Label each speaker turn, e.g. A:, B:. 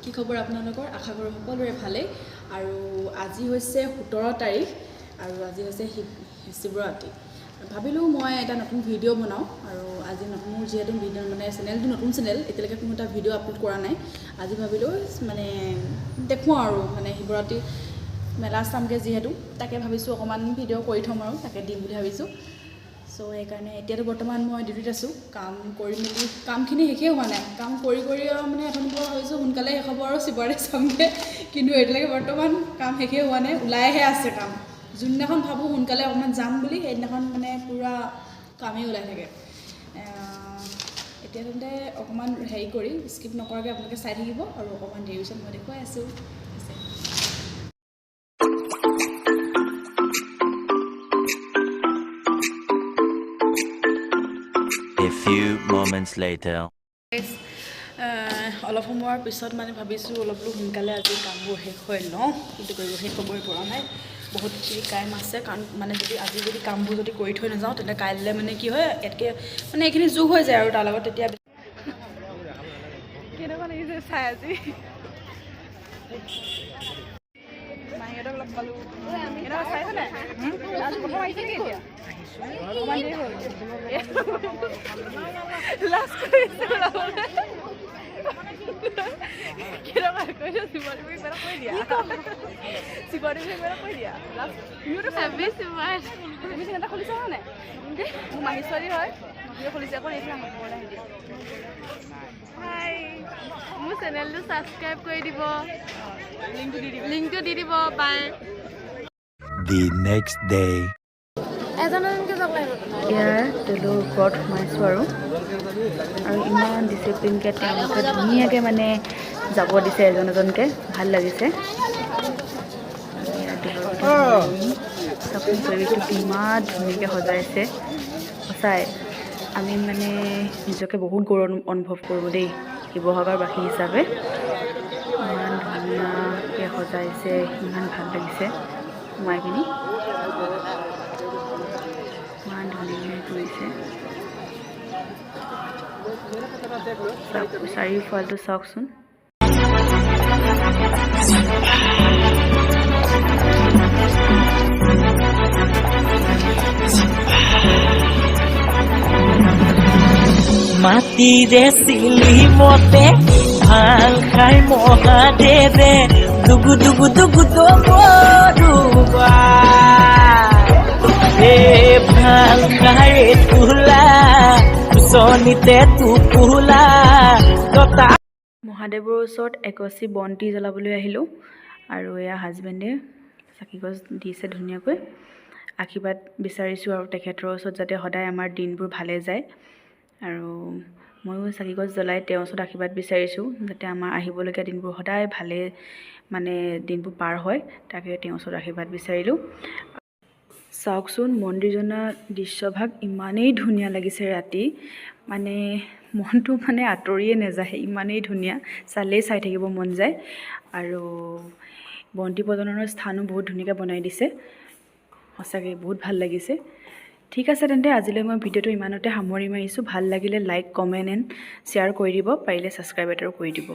A: কি খবৰ আপোনালোকৰ আশা কৰোঁ সকলোৰে ভালেই আৰু আজি হৈছে 17 তাৰিখ আৰু আজি হৈছে শিৱৰাত্ৰি ভাবিলোঁ মই এটা নতুন ভিডিঅ' বনাওঁ আৰু আজি নতুন মোৰ যিহেতু ভিডিঅ' মানে চেনেলটো নতুন চেনেল এতিয়ালৈকে কোনো এটা ভিডিঅ' আপলোড কৰা নাই আজি ভাবিলোঁ মানে দেখুৱাওঁ আৰু মানে শিৱৰাত্ৰি মেলা চামগৈ যিহেতু তাকে ভাবিছোঁ অকণমান ভিডিঅ' কৰি থ'ম আৰু তাকে দিম বুলি ভাবিছোঁ সো সেইকাৰণে এতিয়াতো বৰ্তমান মই ডিউটিত আছোঁ কাম কৰি মেলি কামখিনি শেষেই হোৱা নাই কাম কৰি মানে অথনি পৰা ভাবিছোঁ সোনকালে শেষ হ'ব আৰু শিৱৰাত্ৰি চামগৈ কিন্তু এতিয়ালৈকে বৰ্তমান কাম শেষেই হোৱা নাই ওলাইহে আছে কাম যোনদিনাখন ভাবোঁ সোনকালে অকণমান যাম বুলি সেইদিনাখন মানে পূৰা কামেই ওলাই থাকে এতিয়া তেন্তে অকণমান হেৰি কৰি স্কিপ নকৰাকৈ আপোনালোকে চাই থাকিব আৰু অকণমান দেৰি পিছত মই দেখুৱাই আছোঁ
B: A few moments later.
A: অলপ সময়ৰ পিছত মানে ভাবিছোঁ অলপ সোনকালে আজি কামবোৰ শেষ হৈ লওঁ কিন্তু কৰিব শেষ হ'বই পৰা নাই বহুতখিনি কাম আছে কাৰণ মানে আজি যদি কামবোৰ যদি কৰি থৈ নাযাওঁ তেন্তে কাইলৈ মানে কি হয় ইয়াতকৈ মানে এইখিনি যোগ হৈ যায় আৰু তাৰ লগত তেতিয়া কেনেকুৱা লাগিছে চাই আজি মাহীহঁতক লগ পালোঁ চাইছে নাই আজি প্ৰথম আহিছে নেকি এতিয়া অকণমান দেৰি হ'ল লাষ্ট কৰিছোঁ কেনেকুৱা কৈছোঁ শিৱৰাত্ৰি কিবা এটা কৈ দিয়া শিৱৰাত্ৰি কিবা এটা কৈ দিয়া তুমি চেনেলটা খুলিছা হয় নাই মোৰ মাহী ছোৱালী হয় ভিডিঅ' খুলিছে আকৌ এইফালে ঘৰলৈ আহি দিয়া
C: হাই মোৰ চেনেলটো ছাবস্ক্ৰাইব কৰি দিব লিংকটো দি দিব বাই
B: The next day.
A: ইয়াৰ তেলৰ ওপৰত সোমাইছোঁ আৰু ইমান ডিচিপ্লিনকৈ তেওঁলোকে ধুনীয়াকৈ মানে যাব দিছে এজন এজনকৈ ভাল লাগিছে চাপোন পৰিৱেশটো ইমান ধুনীয়াকৈ সজাইছে সঁচাই আমি মানে নিজকে বহুত গৌৰৱ অনুভৱ কৰোঁ দেই শিৱসাগৰবাসী হিচাপে ইমান ধুনীয়াকৈ সজাইছে ইমান ভাল লাগিছে সোমাই পিনি ইমান ধুনীয়াকৈ কৰিছে চাৰিওফালটো চাওকচোন
D: মাটিৰে চিলি মতে ভাল খাই মহাদেৱে দুগু দুগু দুগু দুবা ভাল খাই তোলা চনিতে টোপোলা
A: মহাদেৱৰ ওচৰত একচি বন্তি জ্বলাবলৈ আহিলোঁ আৰু এয়া হাজবেণ্ডে চাকিগছ দিছে ধুনীয়াকৈ আশীৰ্বাদ বিচাৰিছোঁ আৰু তেখেতৰ ওচৰত যাতে সদায় আমাৰ দিনবোৰ ভালে যায় আৰু ময়ো চাকিগছ জ্বলাই তেওঁৰ ওচৰত আশীৰ্বাদ বিচাৰিছোঁ যাতে আমাৰ আহিবলগীয়া দিনবোৰ সদায় ভালে মানে দিনবোৰ পাৰ হয় তাকে তেওঁৰ ওচৰত আশীৰ্বাদ বিচাৰিলোঁ চাওকচোন মন্দিৰজনৰ দৃশ্যভাগ ইমানেই ধুনীয়া লাগিছে ৰাতি মানে মনটো মানে আঁতৰিয়ে নাযায় ইমানেই ধুনীয়া চালেই চাই থাকিব মন যায় আৰু বন্তি প্ৰজ্বলনৰ স্থানো বহুত ধুনীয়াকৈ বনাই দিছে সঁচাকৈ বহুত ভাল লাগিছে ঠিক আছে তেন্তে আজিলৈ মই ভিডিঅ'টো ইমানতে সামৰি মাৰিছোঁ ভাল লাগিলে লাইক কমেণ্ট এণ্ড শ্বেয়াৰ কৰি দিব পাৰিলে ছাবস্ক্ৰাইব এটাও কৰি দিব